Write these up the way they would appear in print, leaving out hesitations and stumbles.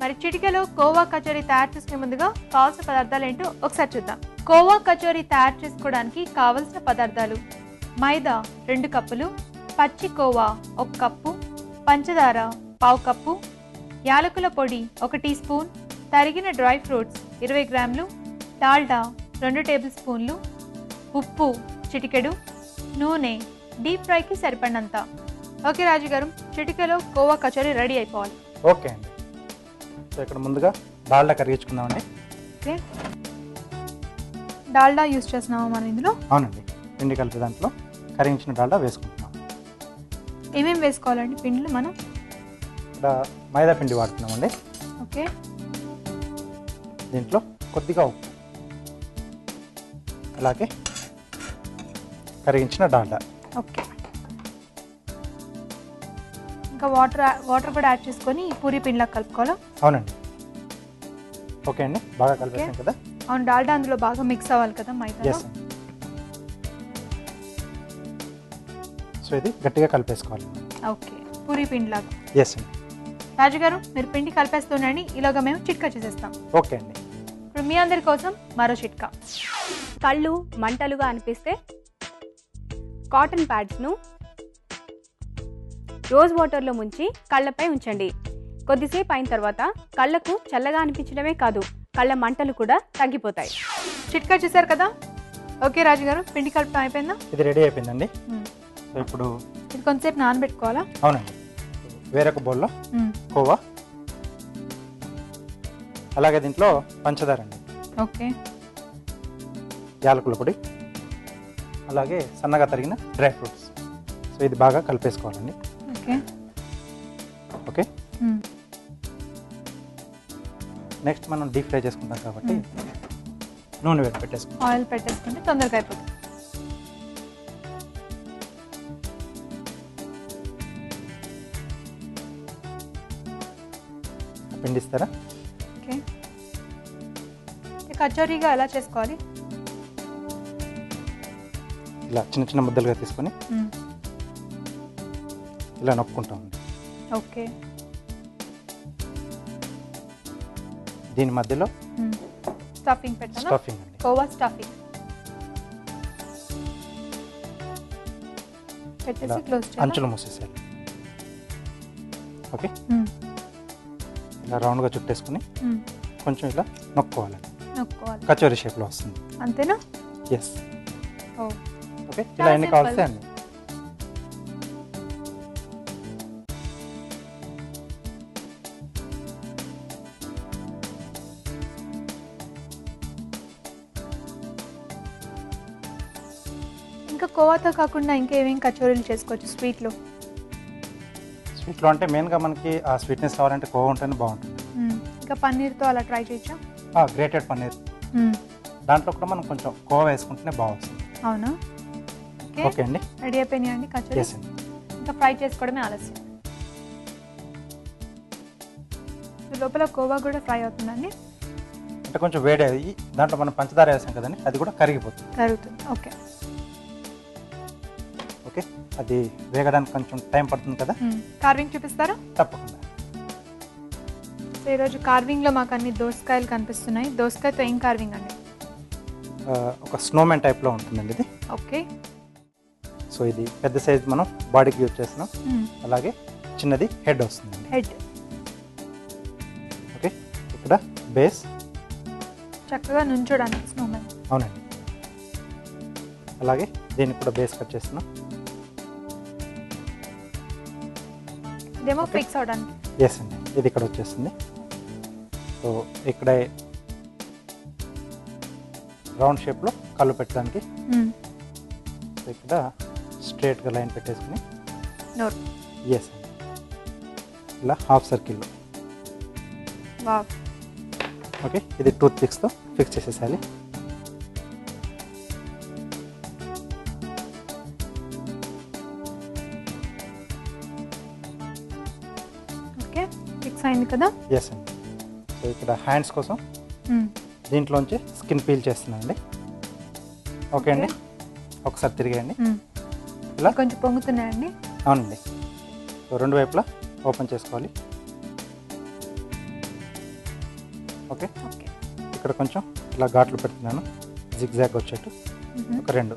మరి చిటికెలో కోవా కచోరీ తయారు చేసుకునే ముందుగా కావాల్సిన పదార్థాలు ఏంటో ఒకసారి చూద్దాం. కోవా కచోరీ తయారు చేసుకోవడానికి కావలసిన పదార్థాలు: మైదా 2 కప్పులు, పచ్చి కోవా 1 కప్పు, పంచదార 1/2 కప్పు, యాలకుల పొడి 1 టీ స్పూన్, తరిగిన డ్రై ఫ్రూట్స్ 20 గ్రాములు, డాల్డా 2 టేబుల్ స్పూన్లు, ఉప్పు చిటికెడు, నూనె డీప్ ఫ్రైకి సరిపడినంత. ఓకే రాజు గారు, చిటికెలో కోవా కచోరీ రెడీ అయిపోవాలి. ఓకే అండి. సో ఇక్కడ ముందుగా డాల్డా కరిగించుకుందామండి. ఓకే, డాల్డా యూజ్ చేస్తున్నామా మనం ఇందులో? అవునండి, పిండి కలిపి దాంట్లో కరిగించిన డాల్డా వేసుకుంటున్నాం. ఏమేమి వేసుకోవాలండి పిండిలు మనం? ఇక్కడ మైదా పిండి వాడుతున్నామండి. ఓకే, దీంట్లో కొద్దిగా ఉప్పు, అలాగే కరిగించిన డాల్డా. ఓకే, ఇంకా వాటర్ కూడా యాడ్ చేసుకొని పూరి పిండిలా కలుపుకోవాలా? అవునండి. ఓకే అండి, బాగా కలిపేసాం కదా. అవును, డాల్డా అందులో బాగా మిక్స్ అవ్వాలి కదా మైదా. సో ఇది గట్టిగా కలిపేసుకోవాలి. ఓకే, పూరి పిండిలాగా. ఎస్ అండి. రాజు గారు, మీరు పిండి కలిపేస్తుండండి, ఇలాగా మేము చిట్కా చేసేస్తాం. ఓకే అండి. ఇప్పుడు మీ అందరి కోసం మరో చిట్కా. కళ్ళు మంటలుగా అనిపిస్తే కాటన్ ప్యాడ్స్ను రోజ్ వాటర్లో ముంచి కళ్ళపై ఉంచండి. కొద్దిసేపు అయిన తర్వాత కళ్ళకు చల్లగా అనిపించడమే కాదు, కళ్ళ మంటలు కూడా తగ్గిపోతాయి. చిట్కా చూసారు కదా. ఓకే రాజు గారు, పిండి కలపడం అయిపోయిందా? ఇది రెడీ అయిపోయిందండి. సో ఇప్పుడు ఇది కొంతసేపు నానబెట్టుకోవాలా? అవునండి. వేరొక బౌల్లో కోవా, అలాగే దీంట్లో పంచదార అండి, ఓకే, యాలకుల పొడి, అలాగే సన్నగా తరిగిన డ్రై ఫ్రూట్స్. సో ఇది బాగా కలిపేసుకోవాలండి. ఓకే ఓకే, నెక్స్ట్ మనం డీప్ ఫ్రై చేసుకుంటాం కాబట్టి నూనె వేడి పెట్టేసుకుంటాం. ఆయిల్ పెట్టేసుకుంటే తొందరగా అయిపోతుంది. పిండి ఇస్తారా? ఓకే, కచోరీగా ఎలా చేసుకోవాలి? ఇలా చిన్న చిన్న ముద్దలుగా తీసుకొని ఇలా నొక్కుంటామండి. ఓకే, దీని మధ్యలో స్టఫింగ్ పెట్టాలా? స్టఫింగ్ అండి, కోవా స్టఫింగ్ పెట్టేసి క్లోజ్ చేయాలి. అంచులు మూసేసేయాలి. ఓకే, ఇలా రౌండ్గా చుట్టేసుకుని కొంచెం ఇలా నొక్కోవాలండి. నొక్కోవాలి, కచోరీ షేప్లో వస్తుంది. అంతేనా? ఎస్. ఓ, ఓకే, ఇలా ఎన్ని కావాల్సి అండి. ఇంకా కోవాతో కాకుండా ఇంకేమేం కచోరీలు చేసుకోవచ్చు స్వీట్లో? స్వీట్లో అంటే మెయిన్గా మనకి ఆ స్వీట్నెస్ కావాలంటే కోవా ఉంటేనే బాగుంటుంది. ఇంకా పన్నీర్తో అలా ట్రై చేయొచ్చా? గ్రేటెడ్ పన్నీర్, దాంట్లో కూడా మనం కొంచెం కోవా వేసుకుంటేనే బాగుంటుంది. అవునా? ఓకే అండి, రెడీ అయిపోయినాయి అండి కచోరీ. ఇంకా ఫ్రై చేసుకోవడమే ఆలస్యం. లోపల కోవా కూడా ఫ్రై అవుతుందండి. అంటే కొంచెం వేడి అయ్యి దాంట్లో మనం పంచదార వేసాం కదండి, అది కూడా కరిగిపోతుంది. కరుగుతుంది. ఓకే ఓకే, అది వేగడానికి కొంచెం టైం పడుతుంది కదా. కార్వింగ్ చూపిస్తారా? తప్పకుండా. సో ఈరోజు కార్వింగ్లో మాకు అన్ని దోసకాయలు కనిపిస్తున్నాయి. దోసకాయతో ఏం కార్వింగ్ అండి? ఒక స్నోమెన్ టైప్లో ఉంటుందండి ఇది. ఓకే, సో ఇది పెద్ద సైజ్ మనం బాడీకి యూజ్ చేస్తున్నాం, అలాగే చిన్నది హెడ్ వస్తుందండి. హెడ్. ఓకే, ఇక్కడ బేస్ చక్కగా నుంచోడానికి స్నోమెన్. అవునండి, అలాగే దీనికి కూడా బేస్ కట్ చేస్తున్నాం. ఇదేమో ఫిక్స్ అవడానికి. ఎస్ అండి, ఇది ఇక్కడ వచ్చేస్తుంది. సో ఇక్కడ రౌండ్ షేప్లో కళ్ళు పెట్టడానికి ఇక్కడ స్ట్రేట్గా లైన్ పెట్టేసుకుని ఎస్ అండి, ఇలా హాఫ్ సర్కిల్లో. ఓకే, ఇది టూత్ పిక్స్తో ఫిక్స్ చేసేసాలి. ఓకే, ఫిక్స్ అయింది కదా. ఎస్ అండి. సో ఇక్కడ హ్యాండ్స్ కోసం దీంట్లోంచి స్కిన్ పీల్ చేస్తున్నానండి. ఓకే అండి, ఒకసారి తిరిగేయండి. ఇలా కొంచెం పొంగుతున్నాయండి. అవునండి. సో రెండు వైపులా ఓపెన్ చేసుకోవాలి. ఇక్కడ కొంచెం ఇలా ఘాట్లు పెడుతున్నాను, జిగ్జాగ్ వచ్చేట్టు ఒక 2.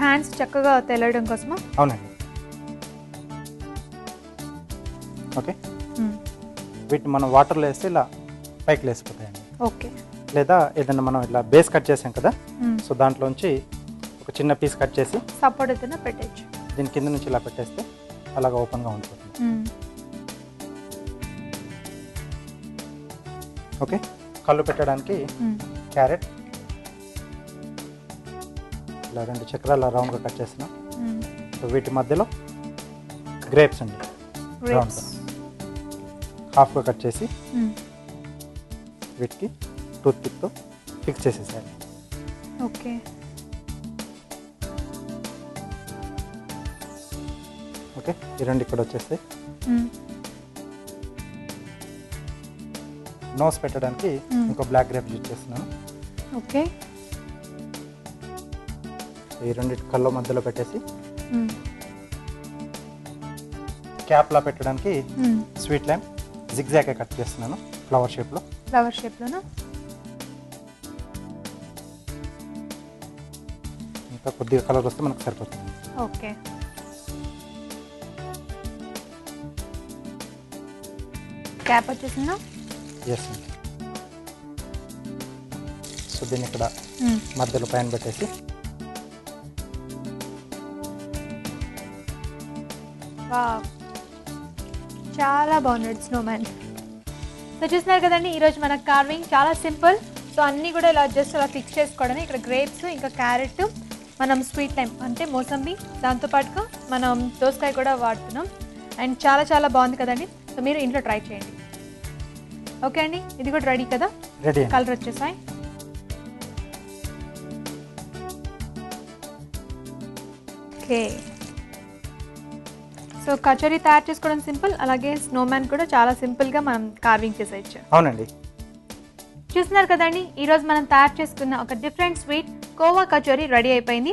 హ్యాండ్స్ చక్కగా తెలవడం కోసమా? అవునండి. ఓకే, వీటిని మనం వాటర్లో వేస్తే ఇలా పైకి లేసిపోతాయండి. ఓకే. లేదా ఏదైనా మనం ఇలా బేస్ కట్ చేసాం కదా, సో దాంట్లోంచి ఒక చిన్న పీస్ కట్ చేసి సపోర్ట్ అయితే పెట్టచ్చు, దీని కింద నుంచి ఇలా పెట్టేస్తే అలాగా ఓపెన్గా ఉంటుంది. ఓకే, కళ్ళు పెట్టడానికి క్యారెట్ ఇలా 2 చక్రాలు రౌండ్గా కట్ చేసిన. సో వీటి మధ్యలో గ్రేప్స్ అండి, రౌండ్గా హాఫ్గా కట్ చేసి వీటికి టూత్ పిక్తో ఫిక్స్ చేసేసాను. ఓకే. ఓకే, ఈ 2 ఇక్కడ వచ్చేస్తాయి. నోస్ పెట్టడానికి ఇంకో బ్లాక్ గ్రేప్ యూజ్ చేస్తున్నాను. ఓకే. ఈ 2 కళ్ళ మధ్యలో పెట్టేసి క్యాప్లా పెట్టడానికి స్వీట్ లైమ్ జిగ్జాగ్ కట్ చేస్తున్నాను ఫ్లవర్ షేప్లో. ఫ్లవర్ షేప్లోనా? ఇంకా కొద్దిగా కలర్ వస్తే మనకు సరిపోతుంది. ఓకే. క్యాప్ వచ్చేసిందా? ఎస్. సో దీన్ని ఇక్కడ మధ్యలో పైన పెట్టేసి చాలా బాగున్నాడు స్నోమ్యాన్. సో చూస్తున్నారు కదండి, ఈరోజు మన కార్వింగ్ చాలా సింపుల్. సో అన్నీ కూడా ఇలా జస్ట్ అలా ఫిక్స్ చేసుకోవడమే. ఇక్కడ గ్రేప్స్, ఇంకా క్యారెట్, మనం స్వీట్ లైమ్ అంటే మోసంబి, దాంతోపాటుగా మనం దోసకాయ కూడా వాడుతున్నాం. అండ్ చాలా చాలా బాగుంది కదండి. సో మీరు ఇంట్లో ట్రై చేయండి. ఓకే అండి, ఇది కూడా రెడీ కదా? రెడీ. కలర్ వచ్చేసాయి. ఓకే. సో కచోరీ తయారు చేసుకోవడం సింపుల్, అలాగే స్నోమ్యాన్ కూడా చాలా సింపుల్గా మనం కార్వింగ్ చేసేయచ్చు. అవునండి. చూస్తున్నారు కదండి, ఈరోజు మనం తయారు చేసుకున్న ఒక different sweet khoa kachori ready అయిపోయింది.